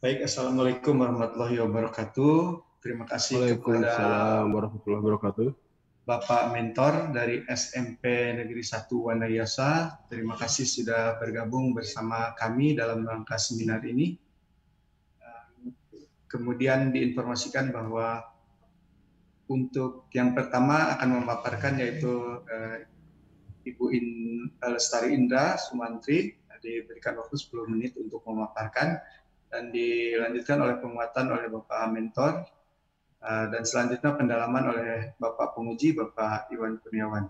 Baik, Assalamualaikum warahmatullahi wabarakatuh. Terima kasih kepada Waalaikumsalam warahmatullahi wabarakatuh. Bapak Mentor dari SMP Negeri 1 Wanayasa. Terima kasih sudah bergabung bersama kami dalam rangka seminar ini. Kemudian diinformasikan bahwa untuk yang pertama akan memaparkan yaitu Ibu Lestari Indra Sumantri. Diberikan waktu 10 menit untuk memaparkan dan dilanjutkan oleh penguatan oleh Bapak Mentor. Dan selanjutnya pendalaman oleh Bapak Penguji, Bapak Iwan Kurniawan.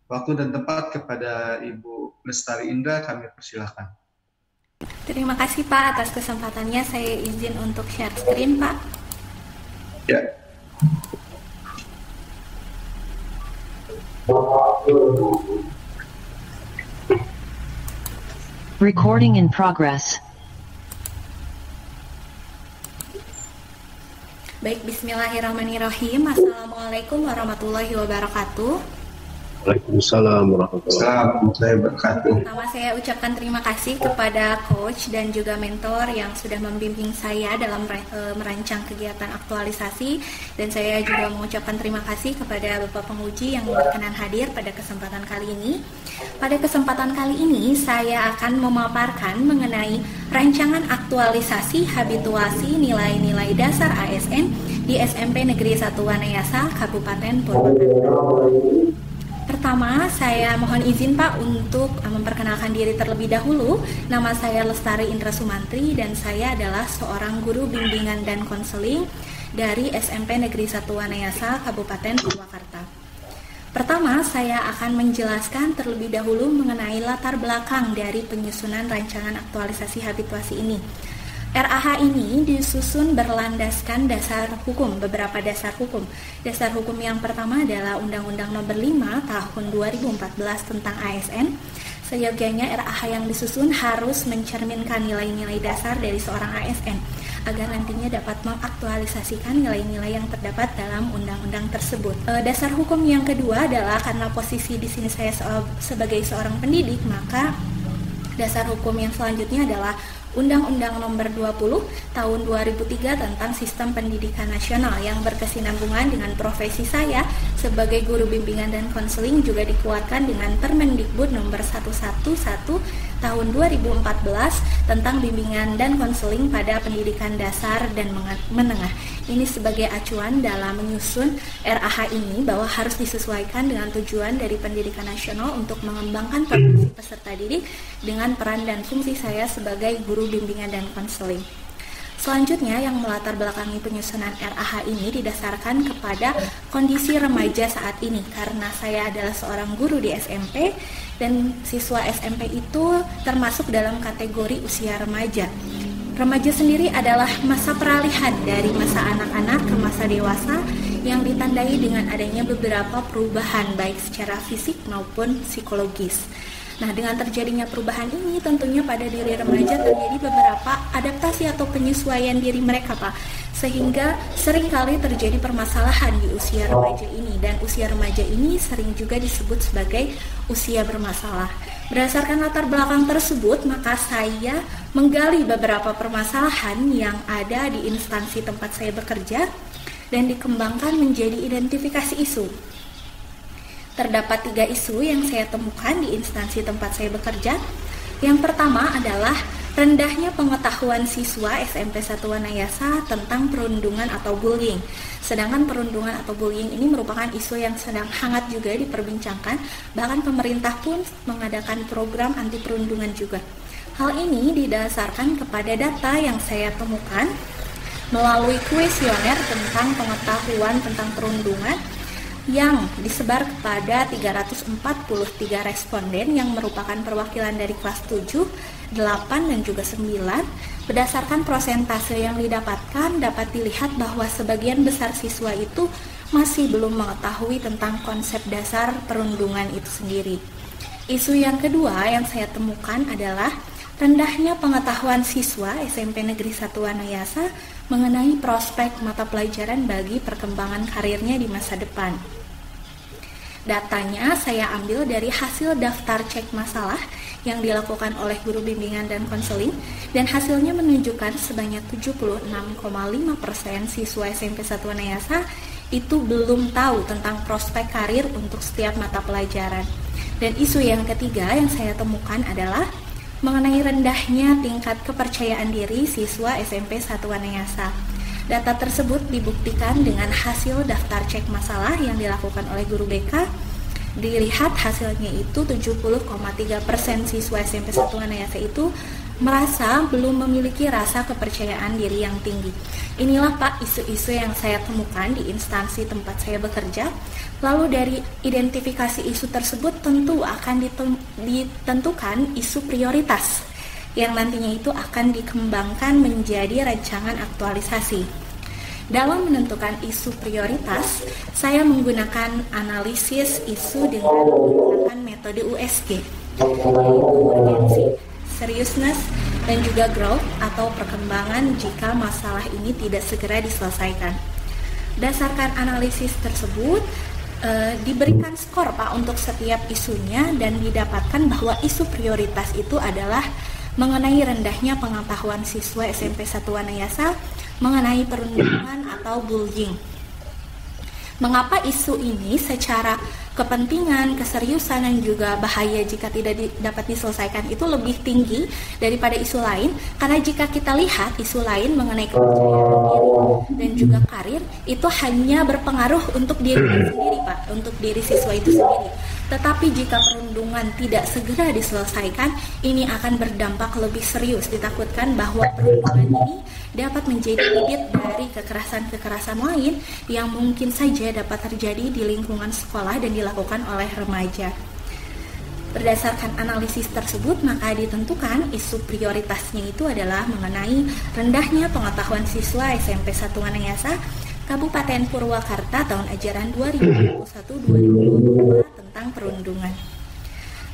Waktu dan tempat kepada Ibu Lestari Indra kami persilahkan. Terima kasih Pak atas kesempatannya. Saya izin untuk share screen Pak. Ya. Recording in progress. Baik, bismillahirrahmanirrahim. Assalamualaikum warahmatullahi wabarakatuh. Waalaikumsalam warahmatullahi wabarakatuh. Pertama saya ucapkan terima kasih kepada coach dan juga mentor yang sudah membimbing saya dalam merancang kegiatan aktualisasi, dan saya juga mengucapkan terima kasih kepada Bapak Penguji yang berkenan hadir pada kesempatan kali ini. Pada kesempatan kali ini saya akan memaparkan mengenai rancangan aktualisasi habituasi nilai-nilai dasar ASN di SMP Negeri 1 Wanayasa, Kabupaten Purwakarta. Pertama, saya mohon izin Pak untuk memperkenalkan diri terlebih dahulu. Nama saya Lestari Indra Sumantri dan saya adalah seorang guru bimbingan dan konseling dari SMP Negeri 1 Wanayasa, Kabupaten Purwakarta. Pertama, saya akan menjelaskan terlebih dahulu mengenai latar belakang dari penyusunan rancangan aktualisasi habituasi ini. RAH ini disusun berlandaskan dasar hukum, beberapa dasar hukum. Dasar hukum yang pertama adalah Undang-Undang Nomor 5 Tahun 2014 tentang ASN. Seyogianya RAH yang disusun harus mencerminkan nilai-nilai dasar dari seorang ASN agar nantinya dapat mengaktualisasikan nilai-nilai yang terdapat dalam undang-undang tersebut. Dasar hukum yang kedua adalah karena posisi di sini saya sebagai seorang pendidik, maka dasar hukum yang selanjutnya adalah Undang-Undang Nomor 20 Tahun 2003 tentang Sistem Pendidikan Nasional yang berkesinambungan dengan profesi saya sebagai guru bimbingan dan konseling, juga dikuatkan dengan Permendikbud Nomor 111 Tahun 2014 tentang bimbingan dan konseling pada pendidikan dasar dan menengah. Ini sebagai acuan dalam menyusun RAH ini bahwa harus disesuaikan dengan tujuan dari pendidikan nasional untuk mengembangkan profesi peserta didik dengan peran dan fungsi saya sebagai guru bimbingan dan konseling. Selanjutnya, yang melatar belakangi penyusunan RAH ini didasarkan kepada kondisi remaja saat ini, karena saya adalah seorang guru di SMP dan siswa SMP itu termasuk dalam kategori usia remaja. Remaja sendiri adalah masa peralihan dari masa anak-anak ke masa dewasa yang ditandai dengan adanya beberapa perubahan baik secara fisik maupun psikologis. Nah, dengan terjadinya perubahan ini tentunya pada diri remaja terjadi beberapa adaptasi atau penyesuaian diri mereka, Pak. Sehingga seringkali terjadi permasalahan di usia remaja ini, dan usia remaja ini sering juga disebut sebagai usia bermasalah. Berdasarkan latar belakang tersebut, maka saya menggali beberapa permasalahan yang ada di instansi tempat saya bekerja dan dikembangkan menjadi identifikasi isu. Terdapat 3 isu yang saya temukan di instansi tempat saya bekerja. Yang pertama adalah rendahnya pengetahuan siswa SMP 1 Wanayasa tentang perundungan atau bullying. Sedangkan perundungan atau bullying ini merupakan isu yang sedang hangat juga diperbincangkan, bahkan pemerintah pun mengadakan program anti perundungan juga. Hal ini didasarkan kepada data yang saya temukan melalui kuesioner tentang pengetahuan tentang perundungan yang disebar kepada 343 responden yang merupakan perwakilan dari kelas 7, 8, dan juga 9. Berdasarkan prosentase yang didapatkan, dapat dilihat bahwa sebagian besar siswa itu masih belum mengetahui tentang konsep dasar perundungan itu sendiri. Isu yang kedua yang saya temukan adalah rendahnya pengetahuan siswa SMP Negeri 1 Wanayasa mengenai prospek mata pelajaran bagi perkembangan karirnya di masa depan. Datanya saya ambil dari hasil daftar cek masalah yang dilakukan oleh guru bimbingan dan konseling, dan hasilnya menunjukkan sebanyak 76,5% siswa SMP Satuan Ayasa itu belum tahu tentang prospek karir untuk setiap mata pelajaran. Dan isu yang ketiga yang saya temukan adalah mengenai rendahnya tingkat kepercayaan diri siswa SMP Satuan Ayasa. Data tersebut dibuktikan dengan hasil daftar cek masalah yang dilakukan oleh guru BK. Dilihat hasilnya itu 70,3% siswa SMP Satuan Ayasa itu merasa belum memiliki rasa kepercayaan diri yang tinggi. Inilah Pak isu-isu yang saya temukan di instansi tempat saya bekerja. Lalu dari identifikasi isu tersebut tentu akan ditentukan isu prioritas yang nantinya itu akan dikembangkan menjadi rancangan aktualisasi. Dalam menentukan isu prioritas, saya menggunakan analisis isu dengan menggunakan metode USG, yaitu urgency, seriousness, dan juga growth atau perkembangan jika masalah ini tidak segera diselesaikan. Berdasarkan analisis tersebut, diberikan skor Pak untuk setiap isunya, dan didapatkan bahwa isu prioritas itu adalah mengenai rendahnya pengetahuan siswa SMP Satuan Ayasa mengenai perundungan atau bullying. Mengapa isu ini secara kepentingan, keseriusan, dan juga bahaya jika tidak dapat diselesaikan itu lebih tinggi daripada isu lain? Karena jika kita lihat isu lain mengenai kepercayaan diri dan juga karir, itu hanya berpengaruh untuk diri sendiri Pak, untuk diri siswa itu sendiri. Tetapi jika perundungan tidak segera diselesaikan, ini akan berdampak lebih serius. Ditakutkan bahwa perundungan ini dapat menjadi bibit dari kekerasan-kekerasan lain yang mungkin saja dapat terjadi di lingkungan sekolah dan dilakukan oleh remaja. Berdasarkan analisis tersebut, maka ditentukan isu prioritasnya itu adalah mengenai rendahnya pengetahuan siswa SMP Satuan Ayasa Kabupaten Purwakarta tahun ajaran 2021-2022 tentang perundungan.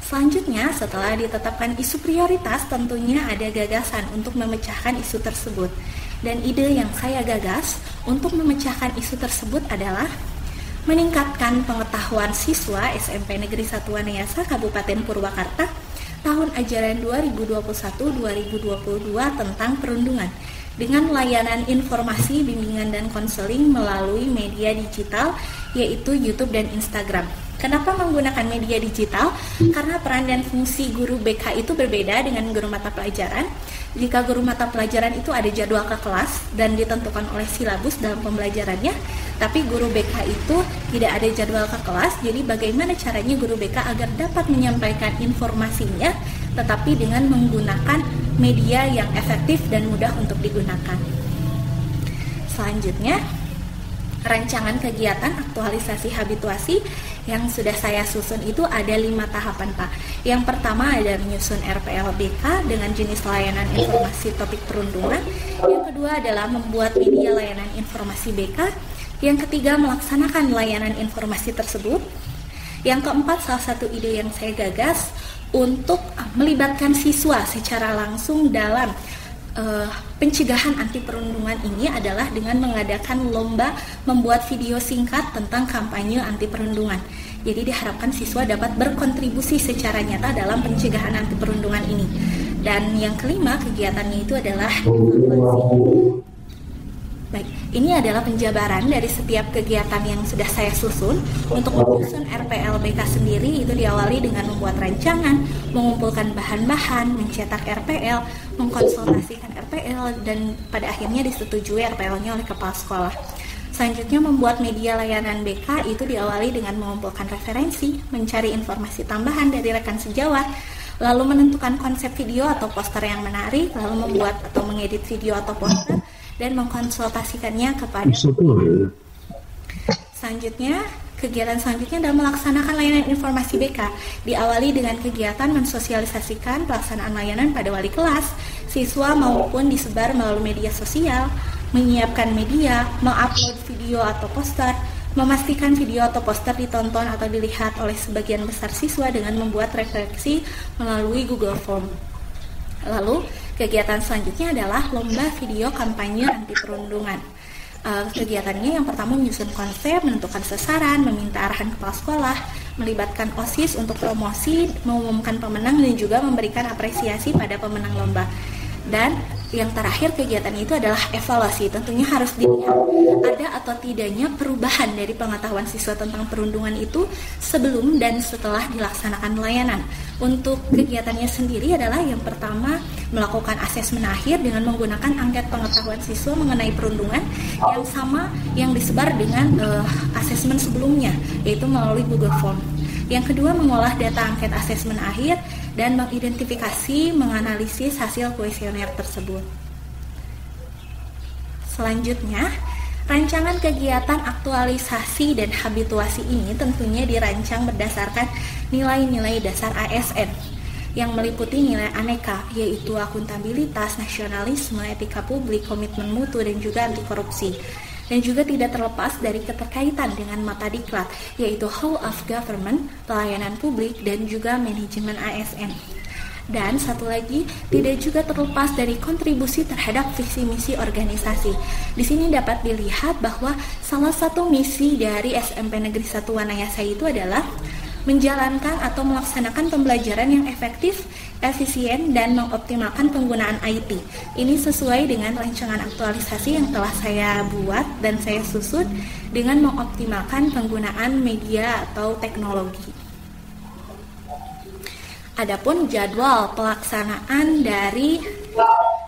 Selanjutnya, setelah ditetapkan isu prioritas, tentunya ada gagasan untuk memecahkan isu tersebut. Dan ide yang saya gagas untuk memecahkan isu tersebut adalah meningkatkan pengetahuan siswa SMP Negeri Satuan Ayasa Kabupaten Purwakarta tahun ajaran 2021-2022 tentang perundungan dengan layanan informasi, bimbingan, dan konseling melalui media digital yaitu YouTube dan Instagram. Kenapa menggunakan media digital? Karena peran dan fungsi guru BK itu berbeda dengan guru mata pelajaran. Jika guru mata pelajaran itu ada jadwal ke kelas dan ditentukan oleh silabus dalam pembelajarannya, tapi guru BK itu tidak ada jadwal ke kelas. Jadi bagaimana caranya guru BK agar dapat menyampaikan informasinya tetapi dengan menggunakan media yang efektif dan mudah untuk digunakan. Selanjutnya, rancangan kegiatan aktualisasi habituasi yang sudah saya susun itu ada 5 tahapan Pak. Yang pertama ada menyusun RPLBK dengan jenis layanan informasi topik perundungan. Yang kedua adalah membuat media layanan informasi BK. Yang ketiga melaksanakan layanan informasi tersebut. Yang keempat, salah satu ide yang saya gagas untuk melibatkan siswa secara langsung dalam pencegahan anti perundungan ini adalah dengan mengadakan lomba membuat video singkat tentang kampanye anti perundungan. Jadi diharapkan siswa dapat berkontribusi secara nyata dalam pencegahan anti perundungan ini. Dan yang kelima, kegiatannya itu adalah evaluasi. Baik, ini adalah penjabaran dari setiap kegiatan yang sudah saya susun. Untuk menyusun RPLBK sendiri itu diawali dengan membuat rancangan, mengumpulkan bahan-bahan, mencetak RPL, mengkonsultasikan RPL, dan pada akhirnya disetujui RPL-nya oleh kepala sekolah. Selanjutnya membuat media layanan BK itu diawali dengan mengumpulkan referensi, mencari informasi tambahan dari rekan sejawat, lalu menentukan konsep video atau poster yang menarik, lalu membuat atau mengedit video atau poster, dan mengkonsultasikannya kepada selanjutnya. Kegiatan selanjutnya adalah melaksanakan layanan informasi BK. Diawali dengan kegiatan mensosialisasikan pelaksanaan layanan pada wali kelas, siswa maupun disebar melalui media sosial, menyiapkan media, mengupload video atau poster, memastikan video atau poster ditonton atau dilihat oleh sebagian besar siswa dengan membuat refleksi melalui Google Form. Lalu, kegiatan selanjutnya adalah lomba video kampanye anti perundungan. Kegiatannya yang pertama menyusun konsep, menentukan sasaran, meminta arahan kepala sekolah, melibatkan OSIS untuk promosi, mengumumkan pemenang, dan juga memberikan apresiasi pada pemenang lomba. Dan yang terakhir kegiatan itu adalah evaluasi. Tentunya harus dilihat ada atau tidaknya perubahan dari pengetahuan siswa tentang perundungan itu sebelum dan setelah dilaksanakan layanan. Untuk kegiatannya sendiri adalah yang pertama melakukan asesmen akhir dengan menggunakan angket pengetahuan siswa mengenai perundungan yang sama yang disebar dengan asesmen sebelumnya, yaitu melalui Google Form. Yang kedua, mengolah data angket asesmen akhir dan mengidentifikasi, menganalisis hasil kuesioner tersebut. Selanjutnya, rancangan kegiatan aktualisasi dan habituasi ini tentunya dirancang berdasarkan nilai-nilai dasar ASN yang meliputi nilai aneka, yaitu akuntabilitas, nasionalisme, etika publik, komitmen mutu, dan juga anti korupsi. Dan juga tidak terlepas dari keterkaitan dengan mata diklat, yaitu Whole of Government, pelayanan publik, dan juga manajemen ASN. Dan satu lagi, tidak juga terlepas dari kontribusi terhadap visi misi organisasi. Di sini dapat dilihat bahwa salah satu misi dari SMP Negeri 1 Wanayasa itu adalah menjalankan atau melaksanakan pembelajaran yang efektif, efisien, dan mengoptimalkan penggunaan IT. Ini sesuai dengan rancangan aktualisasi yang telah saya buat dan saya susun dengan mengoptimalkan penggunaan media atau teknologi. Adapun jadwal pelaksanaan dari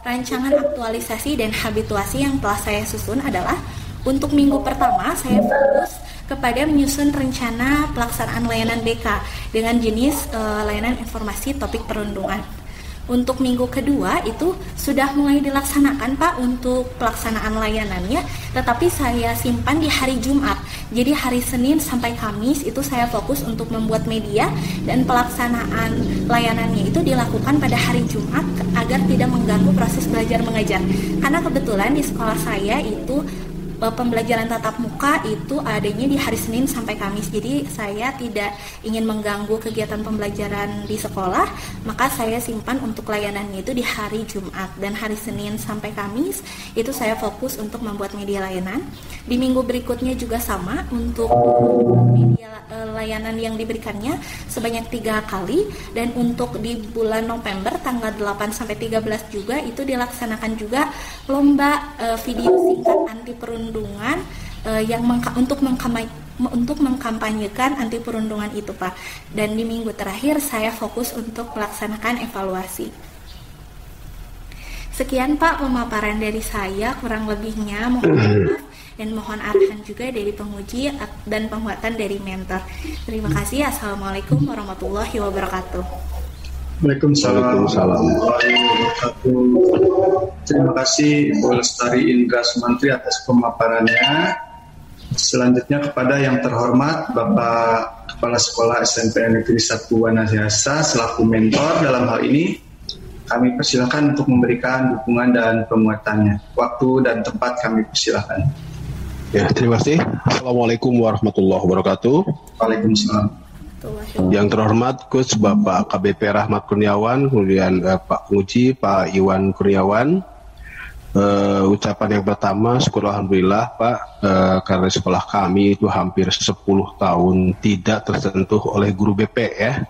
rancangan aktualisasi dan habituasi yang telah saya susun adalah untuk minggu pertama saya fokus kepada menyusun rencana pelaksanaan layanan BK dengan jenis layanan informasi topik perundungan. Untuk minggu kedua itu sudah mulai dilaksanakan Pak untuk pelaksanaan layanannya, tetapi saya simpan di hari Jumat. Jadi hari Senin sampai Kamis itu saya fokus untuk membuat media dan pelaksanaan layanannya itu dilakukan pada hari Jumat agar tidak mengganggu proses belajar mengajar. Karena kebetulan di sekolah saya itu pembelajaran tatap muka itu adanya di hari Senin sampai Kamis. Jadi saya tidak ingin mengganggu kegiatan pembelajaran di sekolah, maka saya simpan untuk layanannya itu di hari Jumat, dan hari Senin sampai Kamis itu saya fokus untuk membuat media layanan. Di minggu berikutnya juga sama, untuk media layanan yang diberikannya sebanyak 3 kali, dan untuk di bulan November tanggal 8 sampai 13 juga itu dilaksanakan juga lomba video singkat anti perundungan yang untuk mengkampanyekan anti perundungan itu Pak. Dan di minggu terakhir saya fokus untuk melaksanakan evaluasi. Sekian Pak pemaparan dari saya, kurang lebihnya mohon maaf dan mohon arahan juga dari penguji dan penguatan dari mentor. Terima kasih. Assalamualaikum warahmatullahi wabarakatuh. Waalaikumsalam warahmatullahi wabarakatuh. Terima kasih Ibu Lestari Indra Sumantri atas pemaparannya. Selanjutnya kepada yang terhormat Bapak Kepala Sekolah SMP Negeri 1 Wanayasa selaku mentor dalam hal ini, kami persilakan untuk memberikan dukungan dan penguatannya. Waktu dan tempat kami persilakan. Ya, terima kasih. Assalamualaikum warahmatullahi wabarakatuh. Waalaikumsalam. Yang terhormat Coach Bapak KBP Rahmat Kurniawan, kemudian Pak Penguji Pak Iwan Kurniawan. Ucapan yang pertama, syukur alhamdulillah Pak, karena sekolah kami itu hampir 10 tahun tidak tersentuh oleh guru BP ya.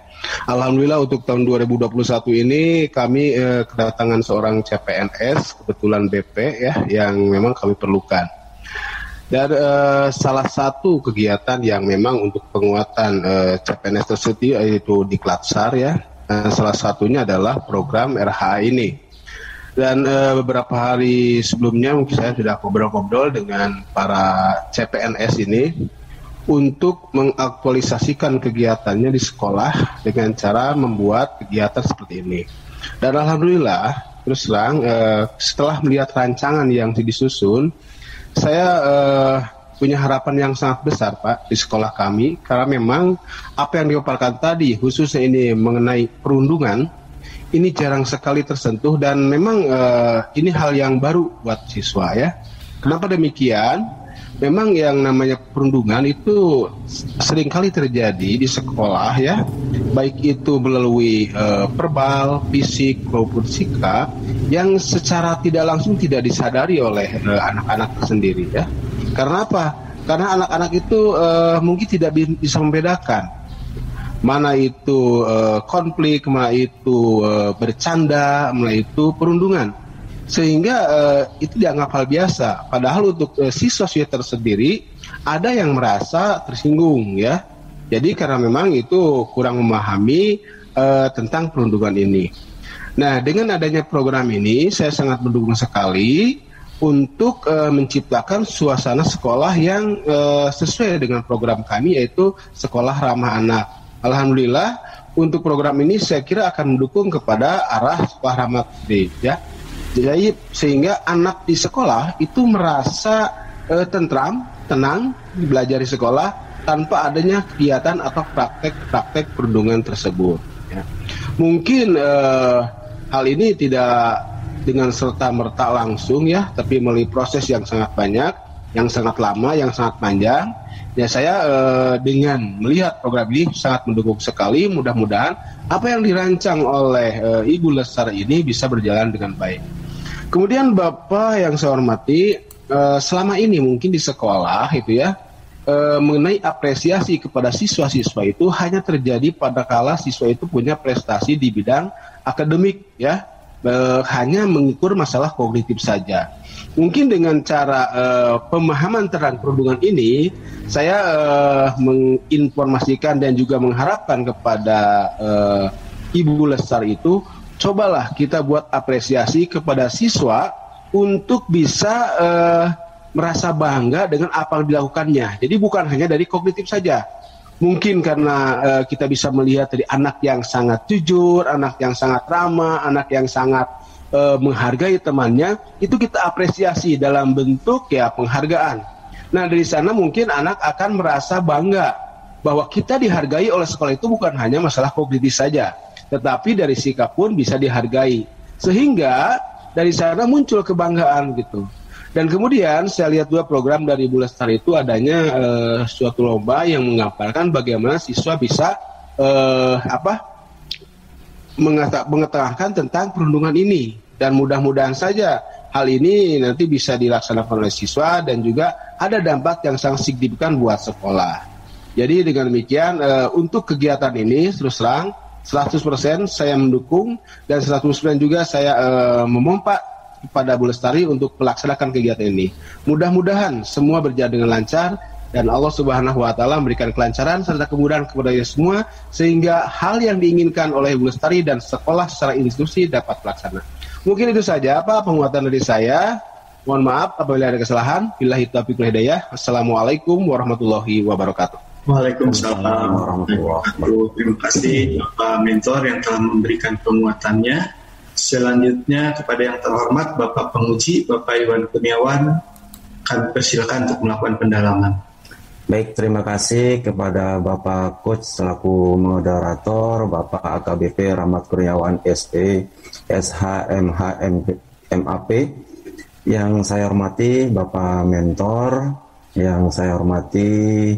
Alhamdulillah untuk tahun 2021 ini kami kedatangan seorang CPNS, kebetulan BP ya, yang memang kami perlukan. Dan salah satu kegiatan yang memang untuk penguatan CPNS tersebut yaitu di Klatsar ya, salah satunya adalah program RH ini. Dan beberapa hari sebelumnya mungkin saya sudah ngobrol-ngobrol dengan para CPNS ini untuk mengaktualisasikan kegiatannya di sekolah dengan cara membuat kegiatan seperti ini. Dan alhamdulillah terus terang setelah melihat rancangan yang disusun, saya punya harapan yang sangat besar Pak di sekolah kami, karena memang apa yang dipaparkan tadi khususnya ini mengenai perundungan ini jarang sekali tersentuh, dan memang ini hal yang baru buat siswa ya. Kenapa demikian? Memang yang namanya perundungan itu seringkali terjadi di sekolah ya, baik itu melalui verbal, fisik maupun sikap yang secara tidak langsung tidak disadari oleh anak-anak tersendiri ya. Karena apa? Karena anak-anak itu mungkin tidak bisa membedakan mana itu konflik, mana itu bercanda, mana itu perundungan. Sehingga itu dianggap hal biasa. Padahal untuk siswa-siswa tersendiri ada yang merasa tersinggung ya. Jadi karena memang itu kurang memahami tentang perundungan ini. Nah, dengan adanya program ini saya sangat mendukung sekali untuk menciptakan suasana sekolah yang sesuai dengan program kami, yaitu sekolah ramah anak. Alhamdulillah untuk program ini saya kira akan mendukung kepada arah sekolah ramah SD ya. Jadi sehingga anak di sekolah itu merasa tentram, tenang belajar di sekolah tanpa adanya kegiatan atau praktek-praktek perundungan tersebut. Ya. Mungkin hal ini tidak dengan serta-merta langsung ya, tapi melalui proses yang sangat banyak, yang sangat lama, yang sangat panjang. Ya saya dengan melihat program ini sangat mendukung sekali. Mudah-mudahan apa yang dirancang oleh Ibu Lestari ini bisa berjalan dengan baik. Kemudian Bapak yang saya hormati, selama ini mungkin di sekolah itu ya, mengenai apresiasi kepada siswa-siswa itu hanya terjadi pada kala siswa itu punya prestasi di bidang akademik ya, hanya mengukur masalah kognitif saja. Mungkin dengan cara pemahaman tentang perundungan ini, saya menginformasikan dan juga mengharapkan kepada Ibu Lestari itu, cobalah kita buat apresiasi kepada siswa untuk bisa merasa bangga dengan apa yang dilakukannya. Jadi bukan hanya dari kognitif saja. Mungkin karena kita bisa melihat dari anak yang sangat jujur, anak yang sangat ramah, anak yang sangat menghargai temannya, itu kita apresiasi dalam bentuk ya penghargaan. Nah dari sana mungkin anak akan merasa bangga bahwa kita dihargai oleh sekolah itu bukan hanya masalah kognitif saja, tetapi dari sikap pun bisa dihargai. Sehingga dari sana muncul kebanggaan gitu. Dan kemudian saya lihat juga program dari Bu Lestari itu adanya suatu lomba yang menggambarkan bagaimana siswa bisa mengetahui tentang perundungan ini. Dan mudah-mudahan saja hal ini nanti bisa dilaksanakan oleh siswa dan juga ada dampak yang sangat signifikan buat sekolah. Jadi dengan demikian untuk kegiatan ini terus terang 100% saya mendukung dan 100% juga saya memompa kepada Bu Lestari untuk melaksanakan kegiatan ini. Mudah-mudahan semua berjalan dengan lancar dan Allah Subhanahu wa taala memberikan kelancaran serta kemudahan kepada kita semua sehingga hal yang diinginkan oleh Bu Lestari dan sekolah secara institusi dapat terlaksana. Mungkin itu saja Pak penguatan dari saya. Mohon maaf apabila ada kesalahan. Billahi taufiq wal hidayah. Assalamualaikum warahmatullahi wabarakatuh. Waalaikumsalam warahmatullahi wabarakatuh. Terima kasih Bapak Mentor yang telah memberikan penguatannya. Selanjutnya kepada yang terhormat Bapak Penguji, Bapak Iwan Kurniawan, kami persilakan untuk melakukan pendalaman. Baik, terima kasih kepada Bapak Coach selaku moderator, Bapak AKBP Rahmat Kurniawan SE, SHMH MAP. Yang saya hormati Bapak Mentor, yang saya hormati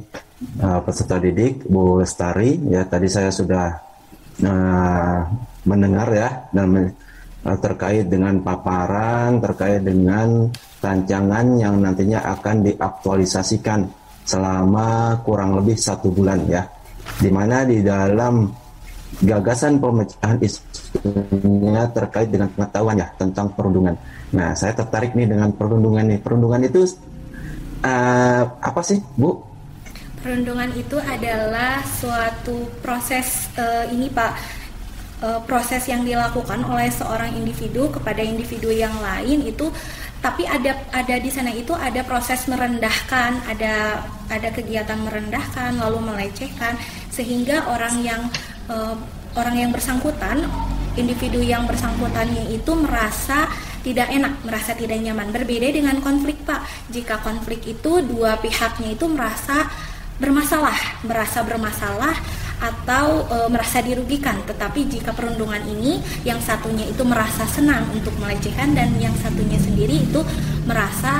peserta didik Bu Lestari. Ya, tadi saya sudah mendengar ya dan terkait dengan paparan, terkait dengan rancangan yang nantinya akan diaktualisasikan selama kurang lebih 1 bulan ya, dimana di dalam gagasan pemecahan isunya terkait dengan pengetahuan ya tentang perundungan. Nah saya tertarik nih dengan perundungan nih. Perundungan itu apa sih Bu? Perundungan itu adalah suatu proses ini Pak, proses yang dilakukan oleh seorang individu kepada individu yang lain itu, tapi ada di sana itu ada proses merendahkan, ada kegiatan merendahkan lalu melecehkan sehingga orang yang bersangkutan, individu yang bersangkutannya itu merasa tidak enak, merasa tidak nyaman. Berbeda dengan konflik Pak. Jika konflik itu dua pihaknya itu merasa bermasalah atau merasa dirugikan. Tetapi jika perundungan ini yang satunya itu merasa senang untuk melecehkan dan yang satunya sendiri itu merasa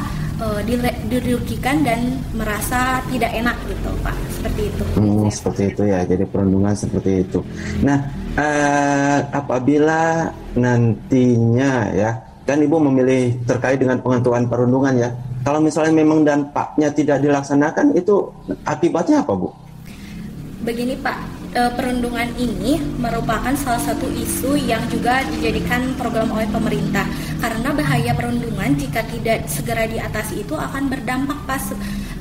dirugikan dan merasa tidak enak gitu Pak, seperti itu. Seperti itu ya, jadi perundungan seperti itu. Nah apabila nantinya ya, kan Ibu memilih terkait dengan penentuan perundungan ya, kalau misalnya memang dampaknya tidak dilaksanakan itu akibatnya apa Bu? Begini Pak, perundungan ini merupakan salah satu isu yang juga dijadikan program oleh pemerintah. Karena bahaya perundungan jika tidak segera diatasi itu akan berdampak pas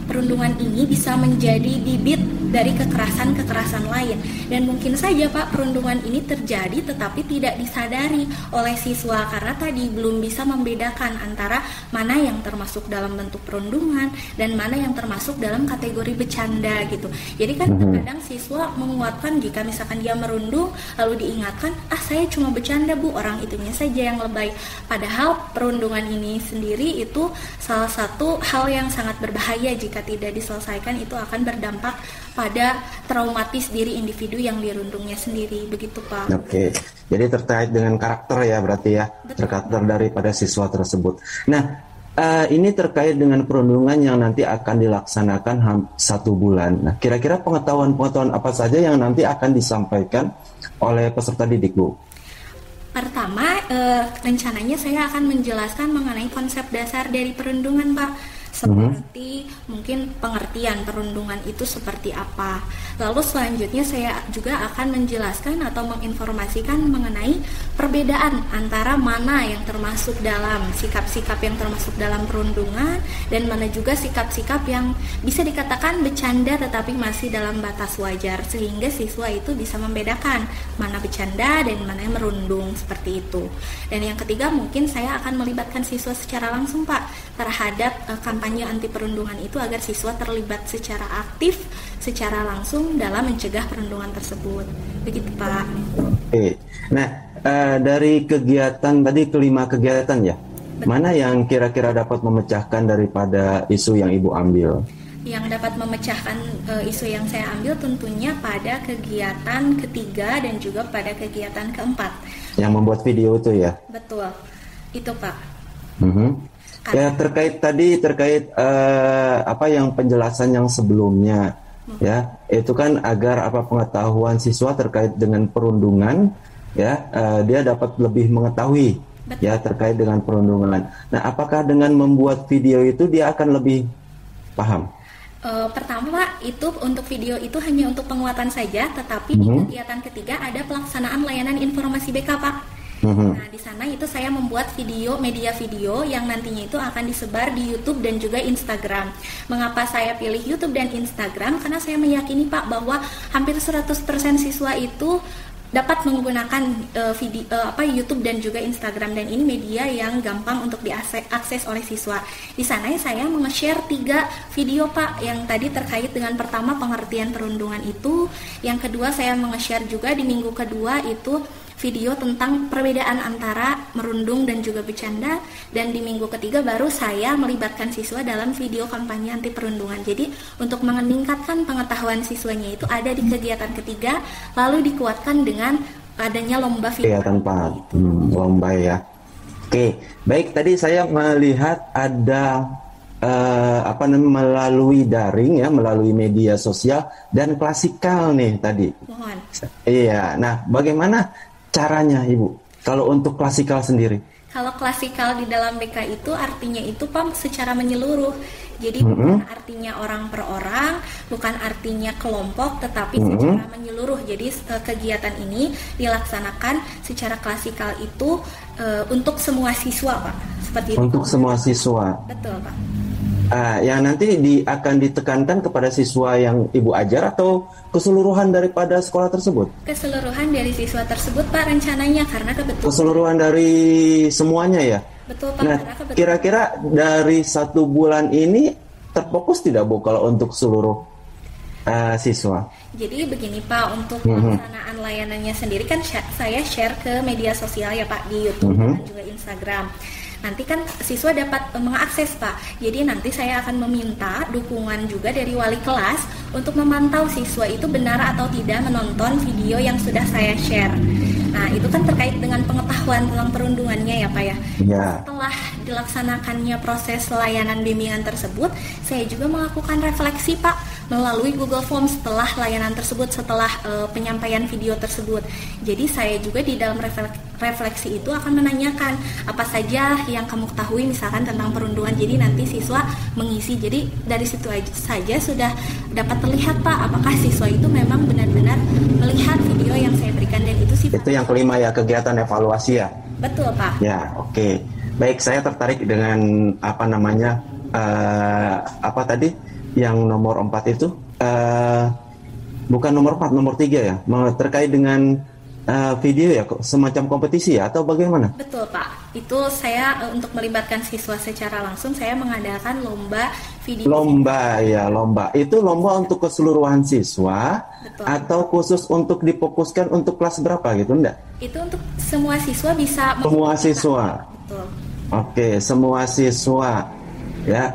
perundungan ini bisa menjadi bibit dari kekerasan-kekerasan lain. Dan mungkin saja Pak, perundungan ini terjadi tetapi tidak disadari oleh siswa karena tadi belum bisa membedakan antara mana yang termasuk dalam bentuk perundungan dan mana yang termasuk dalam kategori bercanda gitu. Jadi kan kadang siswa menguatkan jika misalkan dia merundung lalu diingatkan, saya cuma bercanda Bu, orang itunya saja yang lebay. Padahal perundungan ini sendiri itu salah satu hal yang sangat berbahaya jika tidak diselesaikan, itu akan berdampak pada traumatis diri individu yang dirundungnya sendiri, begitu Pak. Oke, jadi terkait dengan karakter ya berarti ya, karakter daripada siswa tersebut. Nah, ini terkait dengan perundungan yang nanti akan dilaksanakan 1 bulan. Nah, kira-kira pengetahuan-pengetahuan apa saja yang nanti akan disampaikan oleh peserta didik, Bu? Pertama, rencananya saya akan menjelaskan mengenai konsep dasar dari perundungan, Pak. Seperti mungkin pengertian perundungan itu seperti apa. Lalu selanjutnya saya juga akan menjelaskan atau menginformasikan mengenai perbedaan antara mana yang termasuk dalam sikap-sikap yang termasuk dalam perundungan dan mana juga sikap-sikap yang bisa dikatakan bercanda tetapi masih dalam batas wajar, sehingga siswa itu bisa membedakan mana bercanda dan mana yang merundung, seperti itu. Dan yang ketiga mungkin saya akan melibatkan siswa secara langsung Pak terhadap kampanye anti perundungan itu agar siswa terlibat secara aktif, secara langsung dalam mencegah perundungan tersebut. Begitu Pak. Oke. Nah, dari kegiatan tadi 5 kegiatan ya, mana yang kira-kira dapat memecahkan daripada isu yang Ibu ambil? Yang dapat memecahkan isu yang saya ambil tentunya pada kegiatan ketiga dan juga pada kegiatan keempat. Yang membuat video itu ya? Betul, itu Pak. Ya terkait apa yang penjelasan yang sebelumnya ya, itu kan agar pengetahuan siswa terkait dengan perundungan ya, dia dapat lebih mengetahui. Betul. Ya terkait dengan perundungan. Nah, apakah dengan membuat video itu dia akan lebih paham? Pertama Pak, itu untuk video itu hanya untuk penguatan saja, tetapi di kegiatan ketiga ada pelaksanaan layanan informasi BK Pak. Nah, di sana itu saya membuat media video yang nantinya itu akan disebar di YouTube dan juga Instagram. Mengapa saya pilih YouTube dan Instagram? Karena saya meyakini Pak bahwa hampir 100% siswa itu dapat menggunakan YouTube dan juga Instagram, dan ini media yang gampang untuk diakses oleh siswa. Di sana saya meng-share 3 video Pak, yang tadi terkait dengan pertama pengertian perundungan itu, yang kedua saya meng-share juga di minggu kedua itu video tentang perbedaan antara merundung dan juga bercanda, dan di minggu ketiga baru saya melibatkan siswa dalam video kampanye anti perundungan. Jadi untuk meningkatkan pengetahuan siswanya itu ada di kegiatan ketiga, lalu dikuatkan dengan adanya lomba video. Lomba ya. Oke, baik, tadi saya melihat ada melalui daring ya, melalui media sosial dan klasikal nih tadi. Mohon. Iya. Nah, bagaimana caranya Ibu kalau untuk klasikal sendiri? Kalau klasikal di dalam BK itu artinya itu Pak secara menyeluruh. Jadi bukan artinya orang per orang, bukan artinya kelompok, tetapi secara menyeluruh. Jadi kegiatan ini dilaksanakan secara klasikal itu untuk semua siswa Pak. Seperti untuk itu. Semua siswa. Betul Pak. Yang nanti akan ditekankan kepada siswa yang Ibu ajar atau keseluruhan daripada sekolah tersebut? Keseluruhan dari siswa tersebut Pak rencananya, karena kebetulan. Keseluruhan dari semuanya ya? Betul Pak. Nah, kira-kira dari 1 bulan ini terfokus tidak Bu kalau untuk seluruh siswa? Jadi begini Pak, untuk pelaksanaan layanannya sendiri kan saya share ke media sosial ya Pak, di YouTube dan juga Instagram. Nanti kan siswa dapat mengakses Pak. Jadi nanti saya akan meminta dukungan juga dari wali kelas untuk memantau siswa itu benar atau tidak menonton video yang sudah saya share. Nah, itu kan terkait dengan pengetahuan tentang perundungannya ya Pak ya. Yeah. Setelah dilaksanakannya proses layanan bimbingan tersebut, saya juga melakukan refleksi Pak melalui Google Form setelah layanan tersebut, setelah penyampaian video tersebut. Jadi saya juga di dalam refleksi itu akan menanyakan apa saja yang kamu ketahui misalkan tentang perundungan. Jadi nanti siswa mengisi. Jadi dari situ saja sudah dapat terlihat Pak apakah siswa itu memang benar-benar melihat video yang saya berikan, dan itu sih. Itu yang kelima ya, kegiatan evaluasi ya. Betul Pak. Ya, oke. Baik, saya tertarik dengan apa tadi yang nomor 4 itu, bukan nomor 4, nomor 3 ya, terkait dengan video ya, semacam kompetisi ya, atau bagaimana? Betul Pak, itu saya untuk melibatkan siswa secara langsung, saya mengadakan lomba video. Lomba ya, lomba. Itu lomba untuk keseluruhan siswa. Betul. Atau khusus untuk difokuskan untuk kelas berapa gitu, enggak? Itu untuk semua siswa bisa. Semua siswa. Betul. Oke, semua siswa ya,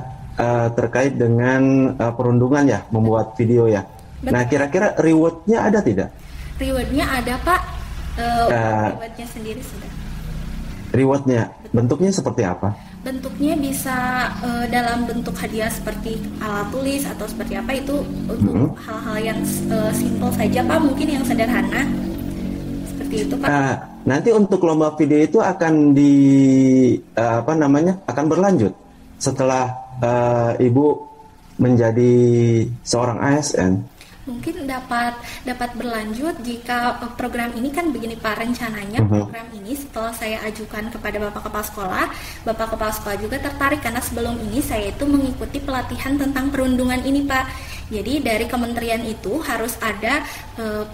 terkait dengan perundungan ya, membuat video ya. Betul. Nah, kira-kira rewardnya ada tidak? Rewardnya ada Pak. Rewardnya sendiri sudah. Rewardnya, bentuknya seperti apa? Bentuknya bisa dalam bentuk hadiah seperti alat tulis atau seperti apa, itu untuk hal-hal yang simple saja Pak, mungkin yang sederhana seperti itu Pak. Nanti untuk lomba video itu akan akan berlanjut setelah Ibu menjadi seorang ASN. Mungkin dapat berlanjut jika program ini kan begini Pak, rencananya program ini setelah saya ajukan kepada Bapak Kepala Sekolah juga tertarik, karena sebelum ini saya itu mengikuti pelatihan tentang perundungan ini Pak. Jadi dari kementerian itu harus ada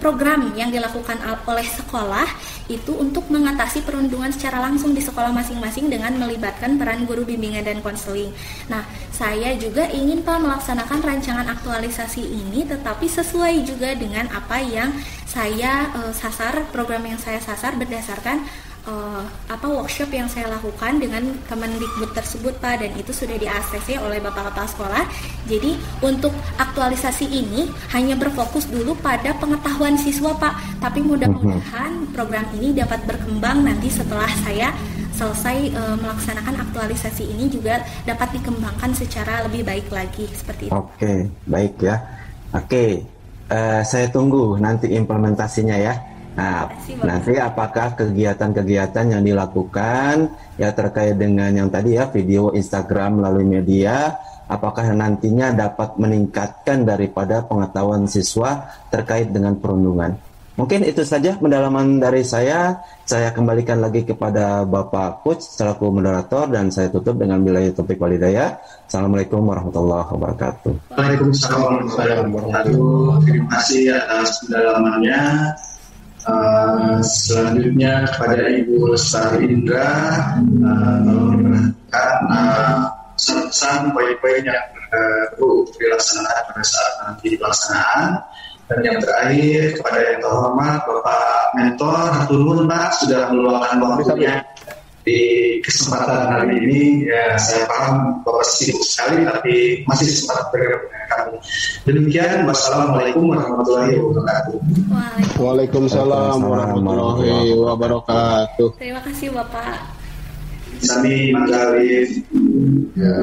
program yang dilakukan oleh sekolah itu untuk mengatasi perundungan secara langsung di sekolah masing-masing dengan melibatkan peran guru bimbingan dan konseling. Nah, saya juga ingin Pak melaksanakan rancangan aktualisasi ini, tetapi sesuai juga dengan apa yang saya sasar, program yang saya sasar berdasarkan workshop yang saya lakukan dengan Kemendikbud tersebut Pak, dan itu sudah di-ACC oleh Bapak Kepala Sekolah. Jadi untuk aktualisasi ini hanya berfokus dulu pada pengetahuan siswa Pak, tapi mudah-mudahan program ini dapat berkembang nanti setelah saya selesai melaksanakan aktualisasi ini juga dapat dikembangkan secara lebih baik lagi seperti itu. Oke, baik ya. Oke, saya tunggu nanti implementasinya ya. Nah, nanti apakah kegiatan-kegiatan yang dilakukan ya terkait dengan yang tadi ya, video Instagram melalui media, apakah nantinya dapat meningkatkan daripada pengetahuan siswa terkait dengan perundungan. Mungkin itu saja pendalaman dari saya. Saya kembalikan lagi kepada Bapak Coach selaku moderator, dan saya tutup dengan billahi taufiq wal hidayah. Assalamualaikum warahmatullahi wabarakatuh. Waalaikumsalam warahmatullahi wabarakatuh. Terima kasih atas pendalamannya. Selanjutnya kepada Ibu Lestari Indra, pesan-pesan poin-poin yang perlu dilaksanakan pada saat nanti pelaksanaan. Dan yang terakhir kepada yang terhormat Bapak Mentor, hatur nuhun Pak sudah meluangkan waktunya di kesempatan hari ini. Ya, saya paham Bapak sibuk sekali, tapi masih sempat bergabung dengan kami. Demikian, wassalamualaikum warahmatullahi wabarakatuh. Waalaikumsalam warahmatullahi wabarakatuh. Terima kasih Bapak. Sami Manggalif. Ya.